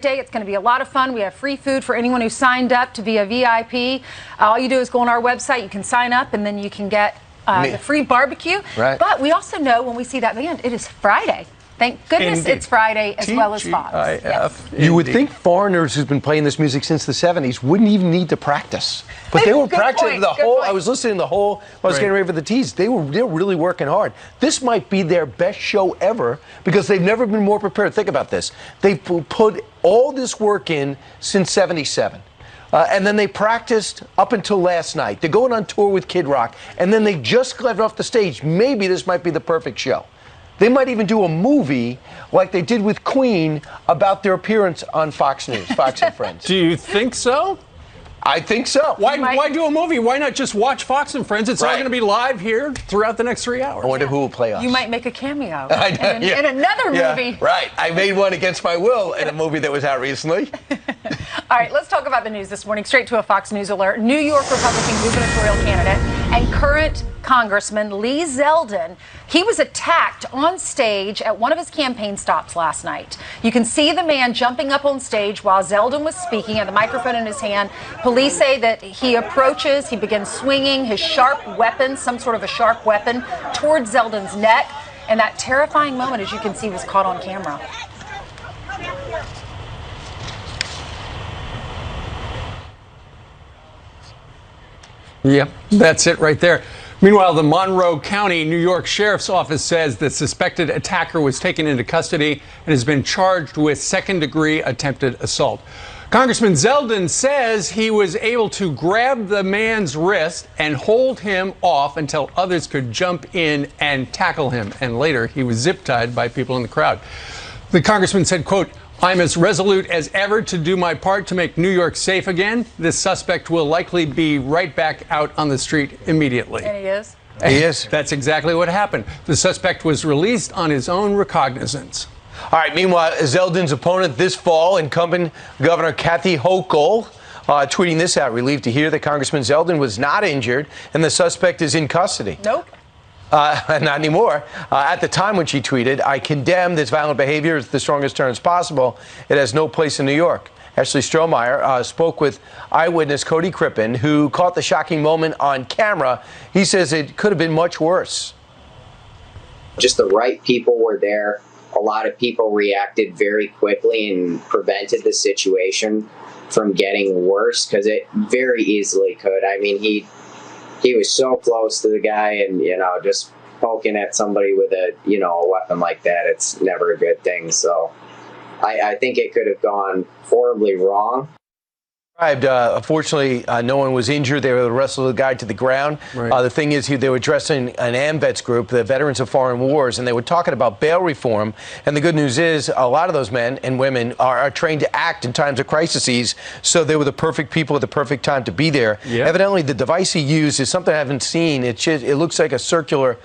day. It's going to be a lot of fun. We have free food for anyone who signed up to be a VIP. All you do is go on our website. You can sign up, and then you can get the free barbecue. Right. But we also know when we see that band, it is Friday. Thank goodness Indeed. It's Friday as well as Fox. Yes. You would think foreigners who's been playing this music since the 70s wouldn't even need to practice. But they were practicing the whole, I was listening to the whole, I was getting ready for the tease. They were really working hard. This might be their best show ever because they've never been more prepared. Think about this. They've put all this work in since 77. And then they practiced up until last night. They're going on tour with Kid Rock. And then they just got off the stage. Maybe this might be the perfect show. They might even do a movie like they did with Queen about their appearance on Fox News, Fox and Friends. Do you think so? I think so. Why do a movie? Why not just watch Fox and Friends? It's all going to be live here throughohout the next 3 hours. I wonder who will play us. You might make a cameo in another movie. Right. I made one against my will in a movie that was out recently. All right, let's talk about the news this morning. Straight to a Fox News alert. New York Republican gubernatorial candidate and current Congressman Lee Zeldin, he was attacked on stage at one of his campaign stops last night. You can see the man jumping up on stage while Zeldin was speaking, had the microphone in his hand. Police say that he approaches, he begins swinging his sharp weapon, some sort of a sharp weapon, towards Zeldin's neck. And that terrifying moment, as you can see, was caught on camera. Yep, that's it right there. Meanwhile, the Monroe County, New York Sheriff's Office says the suspected attacker was taken into custody and has been charged with second-degree attempted assault. Congressman Zeldin says he was able to grab the man's wrist and hold him off until others could jump in and tackle him. And later, he was zip-tied by people in the crowd. The congressman said, quote, "I'm as resolute as ever to do my part to make New York safe again. This suspect will likely be right back out on the street immediately." And he is? He is. That's exactly what happened. The suspect was released on his own recognizance. All right, meanwhile, Zeldin's opponent this fall, incumbent Governor Kathy Hochul, tweeting this out, relieved to hear that Congressman Zeldin was not injured and the suspect is in custody. Nope. Not anymore. At the time when she tweeted, "I condemn this violent behavior as the strongest terms possible. It has no place in New York." Ashley Strohmeyer spoke with eyewitness Cody Crippen, who caught the shocking moment on camera. He says it could have been much worse. Just the right people were there. A lot of people reacted very quickly and prevented the situation from getting worse, because it very easily could. I mean, he was so close to the guy, and, just poking at somebody with a weapon like that, it's never a good thing. So I think it could have gone horribly wrong. Unfortunately, no one was injured. They were wrestled the guy to the ground. Right. The thing is, they were dressing an AMVETS group, the Veterans of Foreign Wars, and they were talking about bail reform. And the good news is a lot of those men and women are trained to act in times of crises, so they were the perfect people at the perfect time to be there. Yep. Evidently, the device he used is something I haven't seen. It looks like a circular,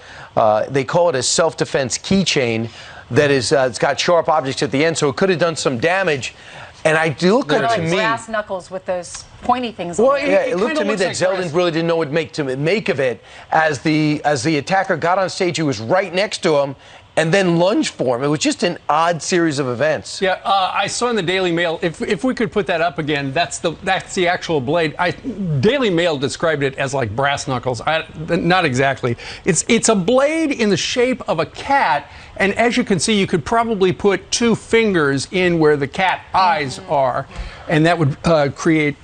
they call it a self-defense keychain that is, it's got sharp objects at the end, so it could have done some damage. And I do look They're to like me. brass knuckles with those pointy things. Well, on it looked to me that Zeldin really didn't know what to make of it. As the attacker got on stage, he was right next to him and then lunged for him. It was just an odd series of events. Yeah, I saw in the Daily Mail, if we could put that up again, that's the actual blade. Daily Mail described it as like brass knuckles. Not exactly. It's a blade in the shape of a cat, and as you can see, you could probably put 2 fingers in where the cat eyes are, and that would create,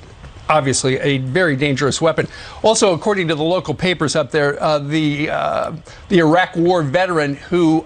obviously, a very dangerous weapon. Also, according to the local papers up there, the Iraq War veteran who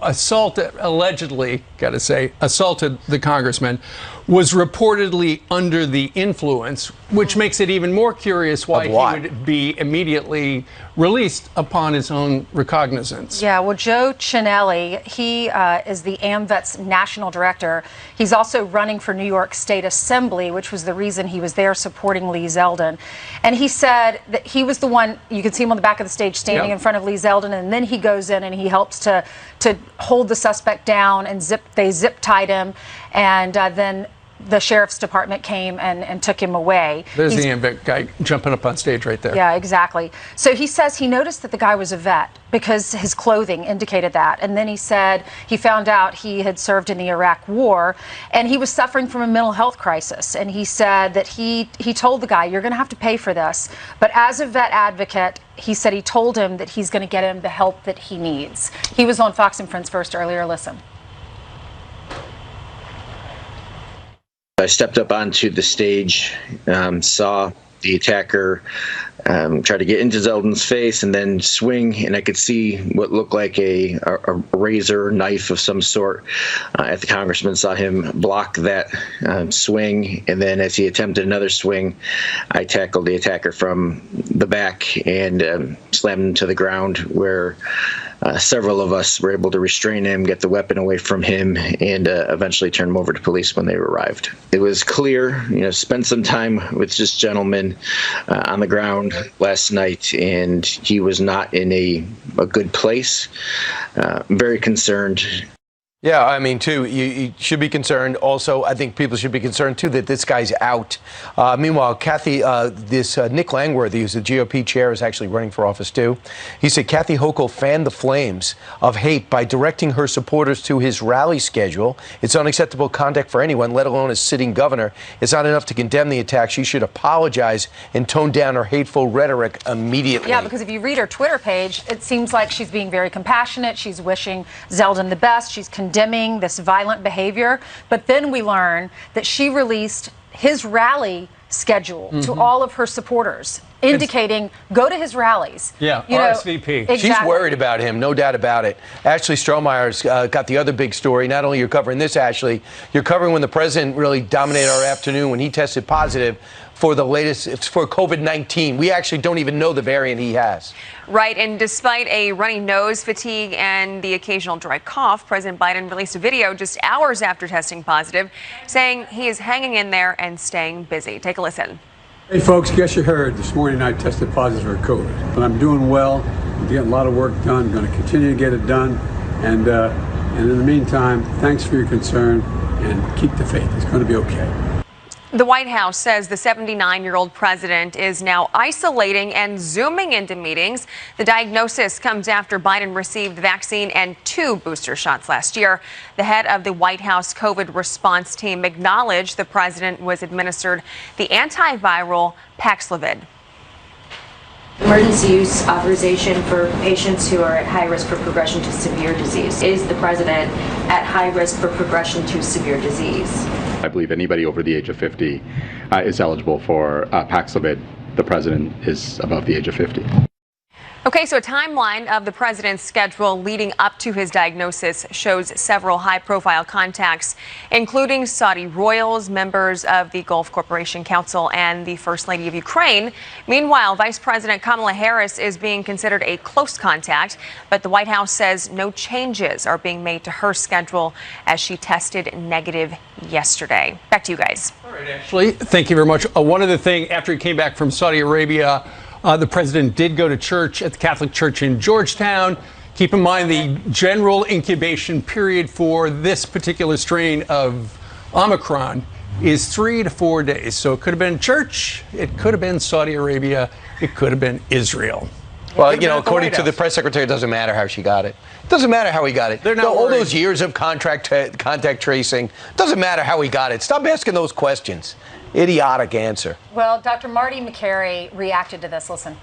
allegedly assaulted the congressman, was reportedly under the influence, which makes it even more curious why he would be immediately released upon his own recognizance. Yeah, well, Joe Chinelli, he is the AMVETS national director. He's also running for New York State Assembly, which was the reason he was there supporting Lee Zeldin. And he said that he was the one, you can see him on the back of the stage standing in front of Lee Zeldin, and then he goes in and he helps to hold the suspect down, and they zip tied him, and then the sheriff's department came and took him away. There's the AMVET guy jumping up on stage right there. Yeah, exactly. So he says he noticed that the guy was a vet because his clothing indicated that. And then he said he found out he had served in the Iraq War and he was suffering from a mental health crisis. And he said that he told the guy, you're going to have to pay for this. But as a vet advocate, he said he told him that he's going to get him the help that he needs. He was on Fox and Friends First earlier. Listen. I stepped up onto the stage, saw the attacker try to get into Zeldin's face and then swing, and I could see what looked like a razor knife of some sort at the congressman. Saw him block that swing, and then as he attempted another swing, I tackled the attacker from the back and slammed him to the ground, where several of us were able to restrain him, get the weapon away from him, and eventually turn him over to police when they arrived. It was clear, spent some time with this gentleman on the ground last night, and he was not in a good place. Very concerned. Yeah, I mean, too, you should be concerned. Also, I think people should be concerned, too, that this guy's out. Meanwhile, Nick Langworthy, who's the GOP chair, is actually running for office, too. He said Kathy Hochul fanned the flames of hate by directing her supporters to his rally schedule. It's unacceptable conduct for anyone, let alone a sitting governor. It's not enough to condemn the attack. She should apologize and tone down her hateful rhetoric immediately. Yeah, because if you read her Twitter page, it seems like she's being very compassionate. She's wishing Zeldin the best. She's condemning this violent behavior. But then we learn that she released his rally schedule to all of her supporters, indicating go to his rallies. Yeah, RSVP. Exactly. She's worried about him, no doubt about it. Ashley Strohmeyer's got the other big story. Not only you're covering this, Ashley, you're covering when the president really dominated our afternoon when he tested positive for the latest, for COVID-19. We actually don't even know the variant he has. Right, and despite a runny nose, fatigue, and the occasional dry cough, President Biden released a video just hours after testing positive, saying he is hanging in there and staying busy. Take a listen. Hey folks, guess you heard this morning I tested positive for COVID. But I'm doing well, I'm getting a lot of work done, I'm going to continue to get it done, and in the meantime, thanks for your concern, and keep the faith, it's going to be okay. The White House says the 79-year-old president is now isolating and zooming into meetings. The diagnosis comes after Biden received the vaccine and 2 booster shots last year. The head of the White House COVID response team acknowledged the president was administered the antiviral Paxlovid. Emergency use authorization for patients who are at high risk for progression to severe disease. Is the president at high risk for progression to severe disease? I believe anybody over the age of 50 is eligible for Paxlovid. The president is above the age of 50. Okay, so a timeline of the president's schedule leading up to his diagnosis shows several high-profile contacts, including Saudi royals, members of the Gulf Cooperation Council, and the First Lady of Ukraine. Meanwhile, Vice President Kamala Harris is being considered a close contact, but the White House says no changes are being made to her schedule as she tested negative yesterday. Back to you guys. All right, Ashley, thank you very much. One other thing, after he came back from Saudi Arabia, the president did go to church at the Catholic Church in Georgetown. Keep in mind the general incubation period for this particular strain of Omicron is 3 to 4 days. So it could have been church, it could have been Saudi Arabia, it could have been Israel. Well, according to the press secretary, it doesn't matter how she got it. It doesn't matter how he got it. All those years of contact tracing, doesn't matter how he got it. Stop asking those questions. Idiotic answer. Well, Dr. Marty Makary reacted to this. Listen.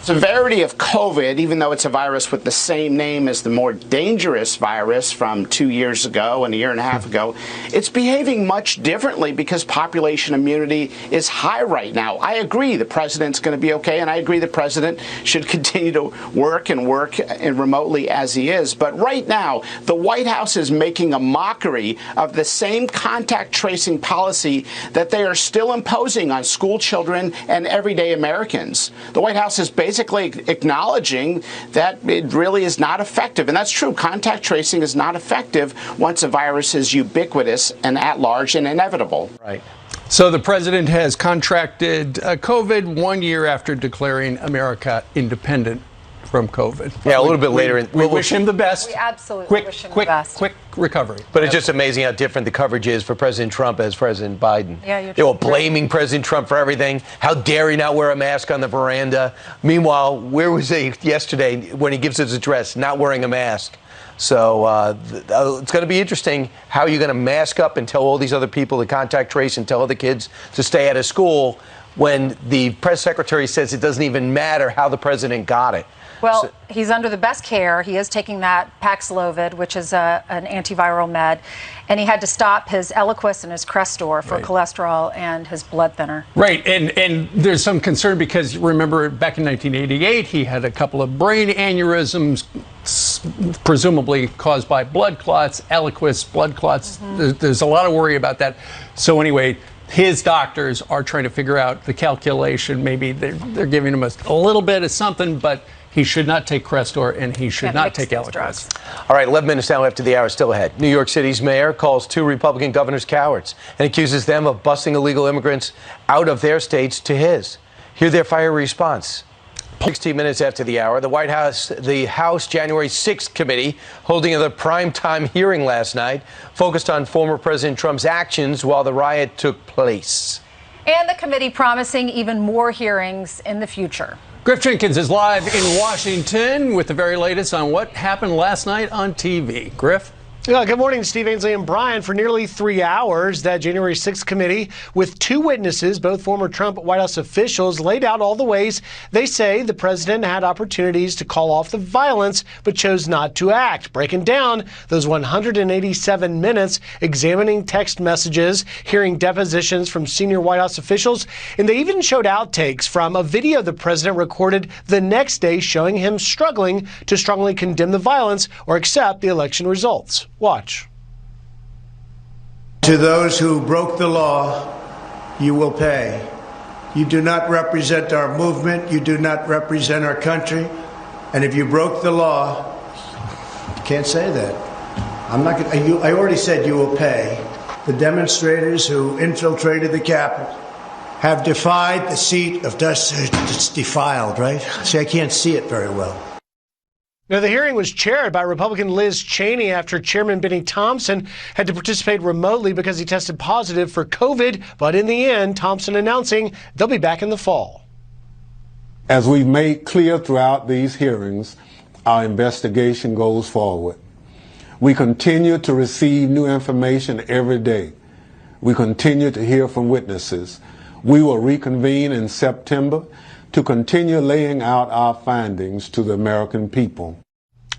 Severity of COVID, even though it's a virus with the same name as the more dangerous virus from 2 years ago and a year and a half ago, it's behaving much differently because population immunity is high right now. I agree the president's going to be okay, and I agree the president should continue to work remotely as he is. But right now, the White House is making a mockery of the same contact tracing policy that they are still imposing on school children and everyday Americans. The White House is basically acknowledging that it really is not effective. And that's true. Contact tracing is not effective once a virus is ubiquitous and at large and inevitable. Right. So the president has contracted COVID 1 year after declaring America independent from COVID. Yeah, a little bit later. We wish him the best. We absolutely wish him the best. Quick recovery. But it's just amazing how different the coverage is for President Trump as President Biden. Yeah, they were blaming President Trump for everything. How dare he not wear a mask on the veranda? Meanwhile, where was he yesterday when he gives his address, not wearing a mask? So it's going to be interesting how you're going to mask up and tell all these other people to contact trace and tell other kids to stay out of school when the press secretary says it doesn't even matter how the president got it. Well, he's under the best care. He is taking that Paxlovid, which is an antiviral med, and he had to stop his Eliquis and his Crestor for cholesterol and his blood thinner. Right, and there's some concern because remember back in 1988 he had a couple of brain aneurysms, presumably caused by blood clots, Eliquis, blood clots. There's a lot of worry about that. So anyway, his doctors are trying to figure out the calculation. Maybe they're giving him a little bit of something, but he should not take Crestor and he should not take Eliquis. All right, 11 minutes now after the hour, still ahead. New York City's mayor calls 2 Republican governors cowards and accuses them of busing illegal immigrants out of their states to his. Hear their fiery response. 16 minutes after the hour, the House January 6th committee holding a primetime hearing last night focused on former President Trump's actions while the riot took place. And the committee promising even more hearings in the future. Griff Jenkins is live in Washington with the very latest on what happened last night on TV. Griff? Good morning, Steve Ainsley and Brian. For nearly 3 hours, that January 6th committee, with 2 witnesses, both former Trump White House officials, laid out all the ways they say the president had opportunities to call off the violence, but chose not to act, breaking down those 187 minutes, examining text messages, hearing depositions from senior White House officials, and they even showed outtakes from a video the president recorded the next day showing him struggling to strongly condemn the violence or accept the election results. Watch. To those who broke the law, you will pay. You do not represent our movement. You do not represent our country. And if you broke the law, you can't say that. I already said you will pay. The demonstrators who infiltrated the Capitol have defied the seat of justice. It's defiled, right? See, I can't see it very well. Now, the hearing was chaired by Republican Liz Cheney after Chairman Benny Thompson had to participate remotely because he tested positive for COVID. But in the end, Thompson announcing they'll be back in the fall. As we've made clear throughout these hearings, our investigation goes forward. We continue to receive new information every day. We continue to hear from witnesses. We will reconvene in September to continue laying out our findings to the American people.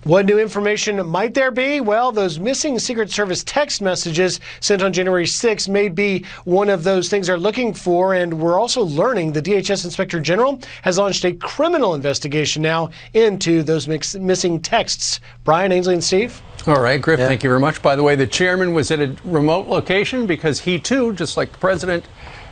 What new information might there be? Well, those missing Secret Service text messages sent on January 6th may be one of those things they're looking for, and we're also learning the DHS Inspector General has launched a criminal investigation now into those missing texts. Brian, Ainsley, and Steve? All right, Griff, thank you very much. By the way, the chairman was at a remote location because he, too, just like the president,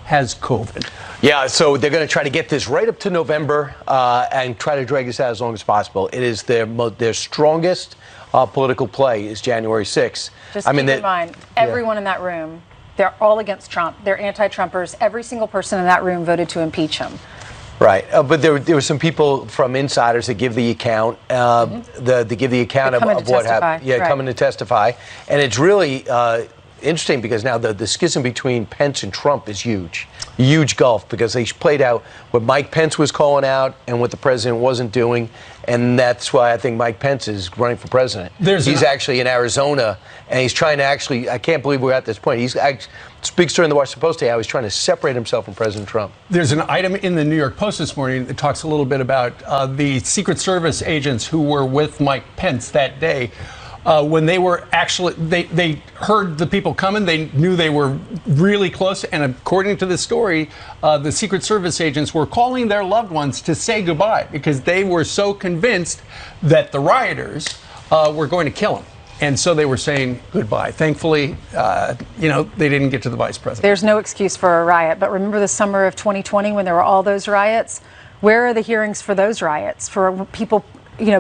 has COVID. Yeah, so they're going to try to get this right up to November and try to drag this out as long as possible. It is their strongest political play is January 6th. Just keep in mind, everyone in that room, they're all against Trump. They're anti-Trumpers. Every single person in that room voted to impeach him. Right, but there were some people from insiders that give the account, they give the account of what happened. Yeah, coming to testify, and it's really interesting because now the schism between Pence and Trump is huge gulf, because they played out what Mike Pence was calling out and what the president wasn't doing, and that's why I think Mike Pence is running for president. He's actually in Arizona, and he's trying to actually, I can't believe we're at this point. He's speaks during the Washington Post today how he's trying to separate himself from President Trump. There's an item in the New York Post this morning that talks a little bit about the Secret Service agents who were with Mike Pence that day. When they were actually, they heard the people coming, they knew they were really close, and according to the story, the Secret Service agents were calling their loved ones to say goodbye because they were so convinced that the rioters were going to kill them. And so they were saying goodbye. Thankfully, they didn't get to the vice president. There's no excuse for a riot, but remember the summer of 2020 when there were all those riots? Where are the hearings for those riots, for people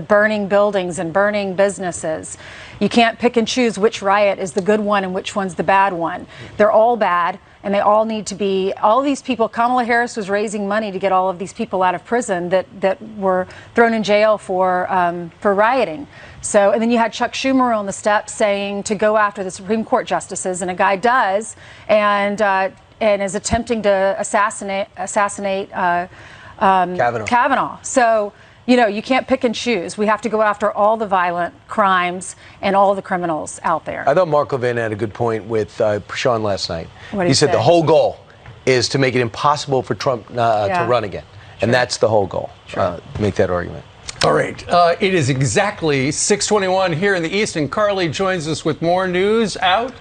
burning buildings and burning businesses. You can't pick and choose which riot is the good one and which one's the bad one. They're all bad, and they all need to be, all these people, Kamala Harris was raising money to get all of these people out of prison that were thrown in jail for rioting. So, and then you had Chuck Schumer on the steps saying to go after the Supreme Court justices, and a guy does, and is attempting to assassinate Kavanaugh. So, you can't pick and choose. We have to go after all the violent crimes and all the criminals out there. I thought Mark Levin had a good point with Sean last night. He said the whole goal is to make it impossible for Trump to run again. Sure. And that's the whole goal, make that argument. All right. It is exactly 6:21 here in the East, and Carly joins us with more news out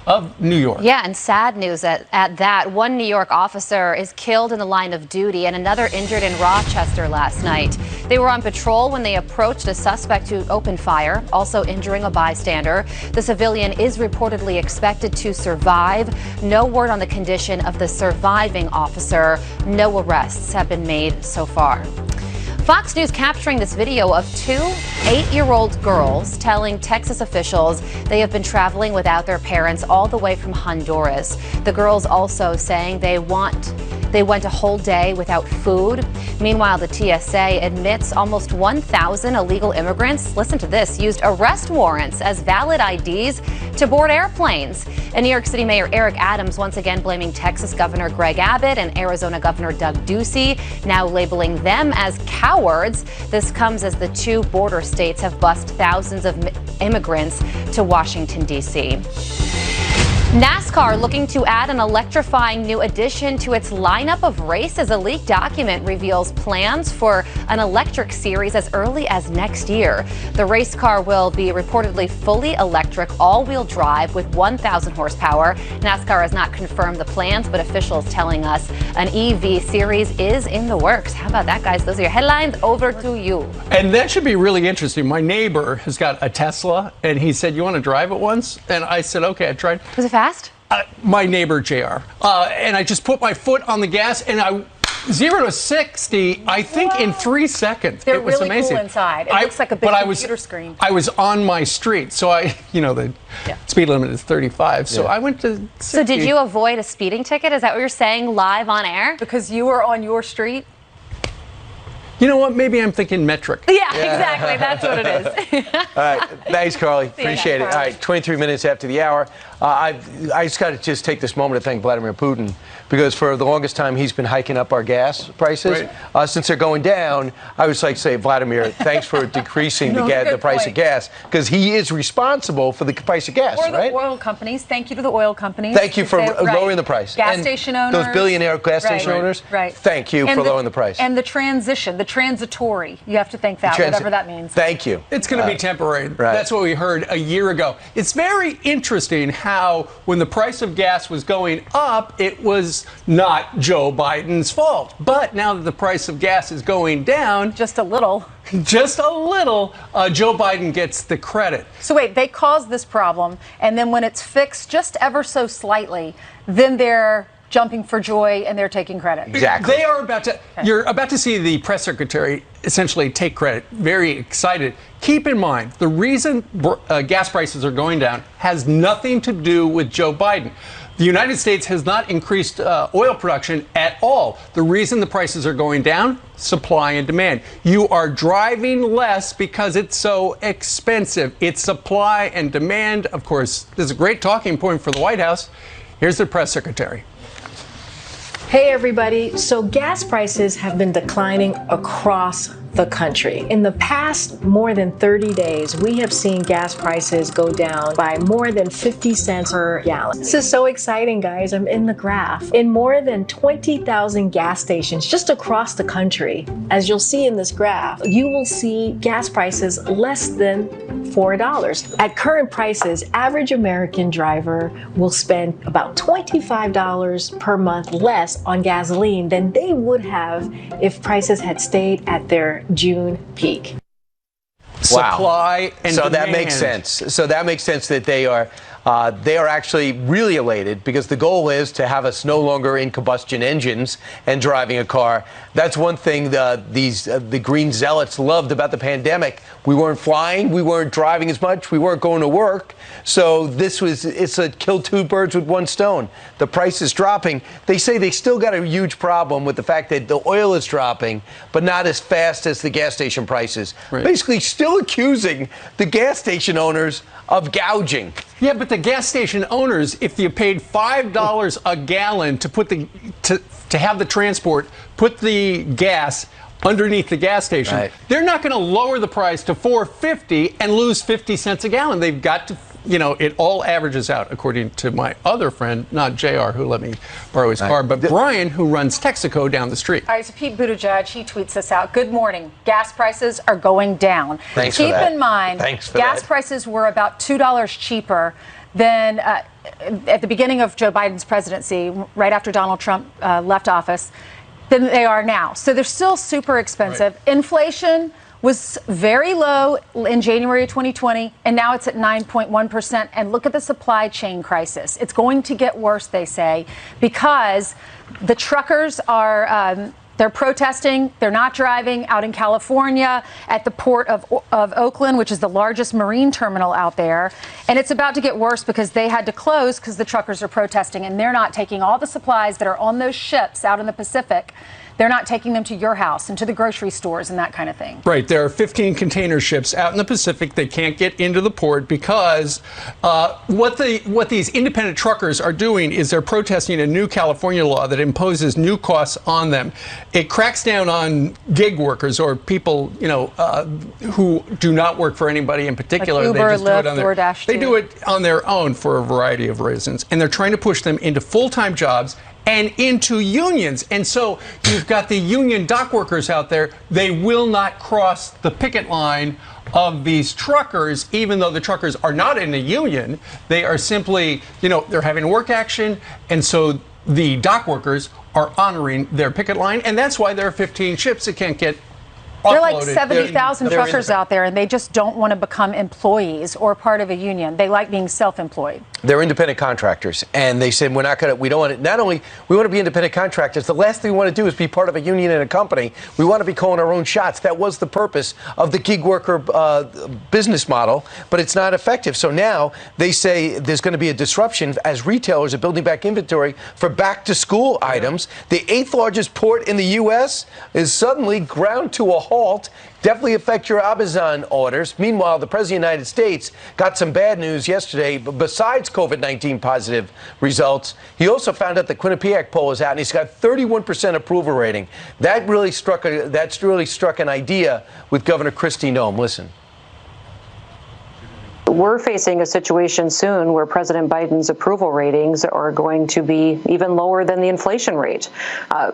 of New York. Yeah, and sad news at that. One New York officer is killed in the line of duty and another injured in Rochester last night. They were on patrol when they approached a suspect who opened fire, also injuring a bystander. The civilian is reportedly expected to survive. No word on the condition of the surviving officer. No arrests have been made so far. Fox News capturing this video of two 8-year-old girls telling Texas officials they have been traveling without their parents all the way from Honduras. The girls also saying they went a whole day without food. Meanwhile, the TSA admits almost 1,000 illegal immigrants, listen to this, used arrest warrants as valid IDs to board airplanes. And New York City Mayor Eric Adams once again blaming Texas Governor Greg Abbott and Arizona Governor Doug Ducey, now labeling them as cowards. This comes as the two border states have bused thousands of immigrants to Washington, D.C. NASCAR looking to add an electrifying new addition to its lineup of races. A leaked document reveals plans for an electric series as early as next year. The race car will be reportedly fully electric, all-wheel drive with 1,000 horsepower. NASCAR has not confirmed the plans, but officials telling us an EV series is in the works. How about that, guys? Those are your headlines. Over to you. And that should be really interesting. My neighbor has got a Tesla, and he said, "You want to drive it once?" And I said, "Okay." I tried. Was it fast? My neighbor, JR. And I just put my foot on the gas, and I 0 to 60, I think, in 3 seconds. They're it was really amazing. cool inside. It looks like a big computer screen. I was on my street, so the speed limit is 35, so I went to 60. So did you avoid a speeding ticket? Is that what you're saying live on air? Because you were on your street? You know what? Maybe I'm thinking metric. Yeah, exactly. That's what it is. All right. Thanks, Carly. Appreciate it. All right. 23 minutes after the hour. I just got to take this moment to thank Vladimir Putin, because for the longest time he's been hiking up our gas prices. Right. Since they're going down, I was like, say, Vladimir, thanks for decreasing the price of gas, because he is responsible for the price of gas, right? The oil companies. Thank you to the oil companies. Thank you for lowering the price. Gas station owners. Those billionaire gas station owners. Right. Thank you for lowering the price. And the transition, the transitory. You have to thank that, whatever that means. Thank you. It's going to be temporary. Right. That's what we heard a year ago. It's very interesting how when the price of gas was going up, it was not Joe Biden's fault. But now that the price of gas is going down, just a little, Joe Biden gets the credit. So wait, they caused this problem, and then when it's fixed just ever so slightly, then they're jumping for joy and they're taking credit. Exactly. They are about to. Okay. You're about to see the press secretary essentially take credit. Very excited. Keep in mind, the reason gas prices are going down has nothing to do with Joe Biden. The United States has not increased oil production at all. The reason the prices are going down, supply and demand. You are driving less because it's so expensive. It's supply and demand. Of course, this is a great talking point for the White House. Here's the press secretary. Hey everybody, so gas prices have been declining across the country. In the past more than 30 days, we have seen gas prices go down by more than 50 cents per gallon. This is so exciting, guys. I'm in the graph. In more than 20,000 gas stations just across the country, as you'll see in this graph, you will see gas prices less than $4. At current prices, average American driver will spend about $25 per month less on gasoline than they would have if prices had stayed at their June peak. Supply and so demand. That makes sense. So that makes sense that they are They are actually really elated because the goal is to have us no longer in combustion engines and driving a car. That's one thing the green zealots loved about the pandemic. We weren't flying, we weren't driving as much, we weren't going to work. So it's a kill two birds with one stone. The price is dropping. They say they still got a huge problem with the fact that the oil is dropping, but not as fast as the gas station prices. Right. Basically still accusing the gas station owners of gouging. Yeah, but the gas station owners, if you paid $5 a gallon to put to have the transport, put the gas underneath the gas station, right, they're not going to lower the price to $4.50 and lose 50 cents a gallon. They've got to, it all averages out, according to my other friend, not JR, who let me borrow his car, but Brian, who runs Texaco down the street. All right, so Pete Buttigieg, he tweets this out. Good morning. Gas prices are going down. Thanks Keep for that. in mind, gas prices were about $2 cheaper than at the beginning of Joe Biden's presidency, right after Donald Trump left office, than they are now. So they're still super expensive. Right. Inflation was very low in January of 2020, and now it's at 9.1%. And look at the supply chain crisis. It's going to get worse, they say, because the truckers are they're protesting. They're not driving out in California at the port of Oakland, which is the largest marine terminal out there. And it's about to get worse because they had to close because the truckers are protesting, and they're not taking all the supplies that are on those ships out in the Pacific. They're not taking them to your house and to the grocery stores and that kind of thing. Right. There are 15 container ships out in the Pacific. They can't get into the port because what these independent truckers are doing is they're protesting a new California law that imposes new costs on them. It cracks down on gig workers or people, who do not work for anybody in particular. Like Uber, Lyft, DoorDash. They do it on their own for a variety of reasons, and they're trying to push them into full-time jobs and into unions. And so you've got the union dock workers out there. They will not cross the picket line of these truckers, even though the truckers are not in a union. They are simply, they're having work action. And so the dock workers are honoring their picket line. And that's why there are 15 ships that can't get There are like 70,000 truckers out there, and they just don't want to become employees or part of a union. They like being self-employed. They're independent contractors, and they said we don't want to. Not only we want to be independent contractors, the last thing we want to do is be part of a union and a company. We want to be calling our own shots. That was the purpose of the gig worker business model, but it's not effective. So now they say there's going to be a disruption as retailers are building back inventory for back-to-school items. The 8th largest port in the U.S. is suddenly ground to a halt. Definitely affect your Amazon orders. Meanwhile, the President of the United States got some bad news yesterday. Besides COVID-19 positive results, he also found out the Quinnipiac poll is out, and he's got 31% approval rating. That's really struck an idea with Governor Kristi Noem. Listen. We're facing a situation soon where President Biden's approval ratings are going to be even lower than the inflation rate.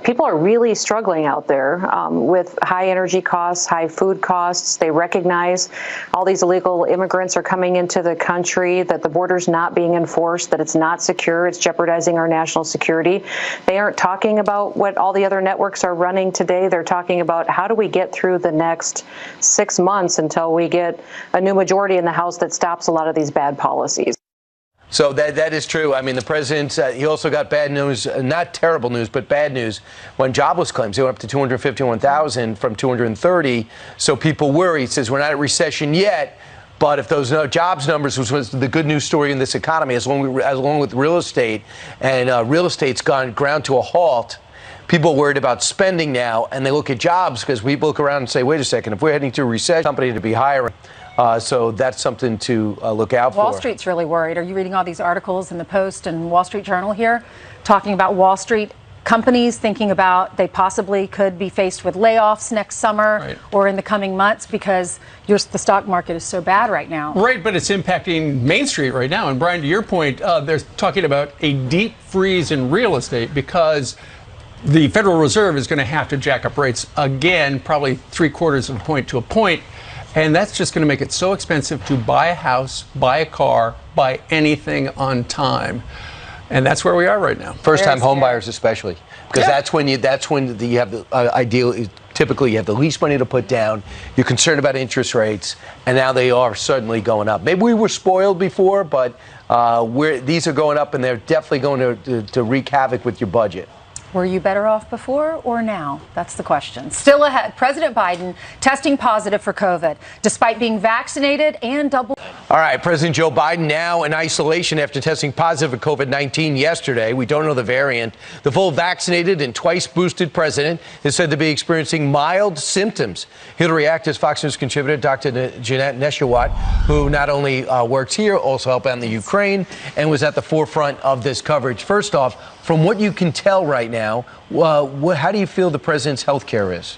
People are really struggling out there with high energy costs, high food costs. They recognize all these illegal immigrants are coming into the country, that the border's not being enforced, that it's not secure, it's jeopardizing our national security. They aren't talking about what all the other networks are running today. They're talking about how do we get through the next 6 months until we get a new majority in the House that stops a lot of these bad policies. So that is true. I mean, the president, he also got bad news, not terrible news, but bad news when jobless claims. They went up to 251,000 from 230. So people worry. He says, we're not at recession yet. But if those jobs numbers was the good news story in this economy, along with real estate, and real estate's gone ground to a halt, people are worried about spending now, and they look at jobs because we look around and say, wait a second, if we're heading to a recession, company to be hiring. So that's something to look out for. Wall Street's really worried. Are you reading all these articles in the Post and Wall Street Journal here talking about Wall Street companies thinking about they possibly could be faced with layoffs next summer or in the coming months because the stock market is so bad right now? Right, but it's impacting Main Street right now. And Brian, to your point, they're talking about a deep freeze in real estate because the Federal Reserve is going to have to jack up rates again, probably 3/4 of a point to a point. And that's just going to make it so expensive to buy a house, buy a car, buy anything on time. And that's where we are right now. First-time home buyers especially, because that's when you have the ideal typically you have the least money to put down. You're concerned about interest rates, and now they are suddenly going up. Maybe we were spoiled before, but these are going up, and they're definitely going to wreak havoc with your budget. Were you better off before or now? That's the question. Still ahead, President Biden testing positive for COVID, despite being vaccinated and double. All right, President Joe Biden now in isolation after testing positive for COVID-19 yesterday. We don't know the variant. The full vaccinated and twice boosted president is said to be experiencing mild symptoms. Here to react is Fox News contributor Dr. Jeanette Nesheiwat, who not only works here, also helped out in the Ukraine and was at the forefront of this coverage. First off, from what you can tell right now, how do you feel the president's health care is?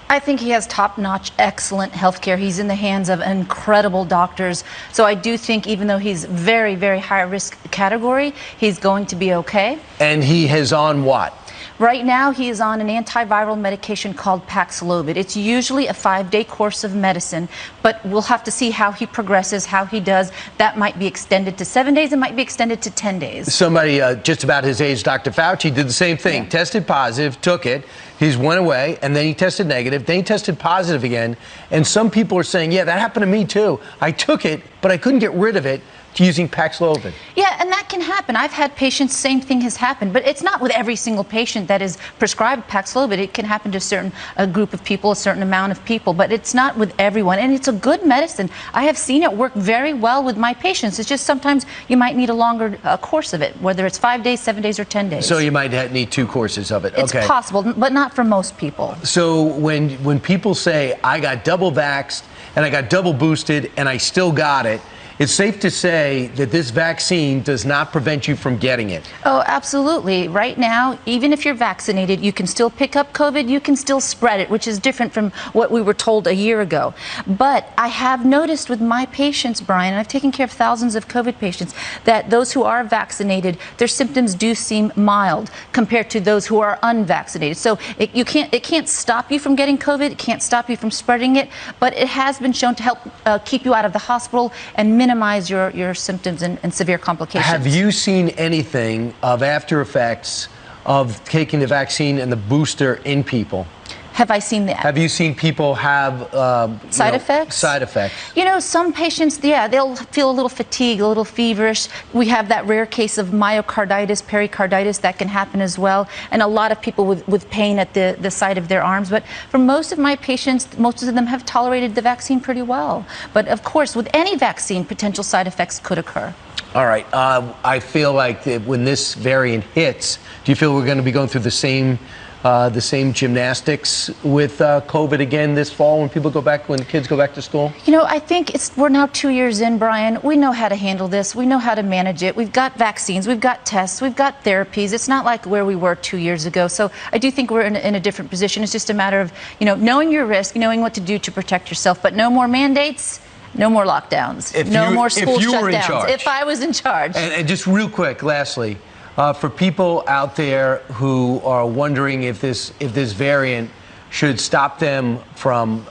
I think he has top-notch, excellent health care. He's in the hands of incredible doctors. So I do think even though he's very, very high-risk category, he's going to be okay. And he is on what? Right now, he is on an antiviral medication called Paxlovid. It's usually a 5-day course of medicine, but we'll have to see how he progresses, how he does. That might be extended to 7 days. It might be extended to 10 days. Somebody just about his age, Dr. Fauci, did the same thing. Yeah. Tested positive, took it. He went away, and then he tested negative. Then he tested positive again. And some people are saying, yeah, that happened to me, too. I took it, but I couldn't get rid of it using Paxlovid. Yeah, and that can happen. I've had patients, same thing has happened, but it's not with every single patient that is prescribed Paxlovid. It can happen to a group of people, a certain amount of people, but it's not with everyone. And it's a good medicine. I have seen it work very well with my patients. It's just sometimes you might need a longer course of it, whether it's 5 days, 7 days, or 10 days. So you might need 2 courses of it. It's possible, but not for most people. So when people say, I got double vaxxed and I got double boosted and I still got it, it's safe to say that this vaccine does not prevent you from getting it. Oh, absolutely. Right now, even if you're vaccinated, you can still pick up COVID. You can still spread it, which is different from what we were told a year ago. But I have noticed with my patients, Brian, and I've taken care of thousands of COVID patients, that those who are vaccinated, their symptoms do seem mild compared to those who are unvaccinated. So it can't stop you from getting COVID. It can't stop you from spreading it. But it has been shown to help keep you out of the hospital and minimize your symptoms and severe complications. Have you seen anything of after effects of taking the vaccine and the booster in people? Have I seen that? Have you seen people have side effects? Side effects. You know, some patients, yeah, they'll feel a little fatigue, a little feverish. We have that rare case of myocarditis, pericarditis that can happen as well, and a lot of people with pain at the side of their arms. But for most of my patients, most of them have tolerated the vaccine pretty well. But of course, with any vaccine, potential side effects could occur. All right. I feel like when this variant hits, do you feel we're going to be going through the same gymnastics with COVID again this fall when kids go back to school? You know, I think we're now 2 years in, Brian. We know how to handle this. We know how to manage it. We've got vaccines. We've got tests. We've got therapies. It's not like where we were 2 years ago. So I do think we're in a different position. It's just a matter of, knowing your risk, knowing what to do to protect yourself. But no more mandates. No more lockdowns. No more school shutdowns. If I was in charge. And just real quick, lastly, for people out there who are wondering if this variant should stop them from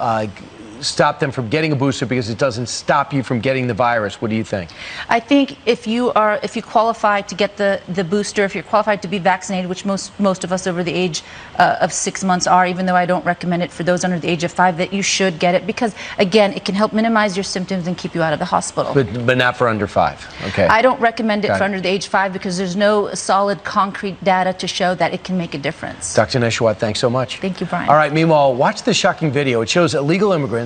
getting a booster because it doesn't stop you from getting the virus, what do you think? I think if you qualify to get the booster, if you're qualified to be vaccinated, which most of us over the age of 6 months are, even though I don't recommend it for those under the age of 5, that you should get it because, again, it can help minimize your symptoms and keep you out of the hospital. But not for under 5. Okay. I don't recommend it for under the age 5 because there's no solid, concrete data to show that it can make a difference. Dr. Nesheiwat, thanks so much. Thank you, Brian. All right. Meanwhile, watch this shocking video. It shows illegal immigrants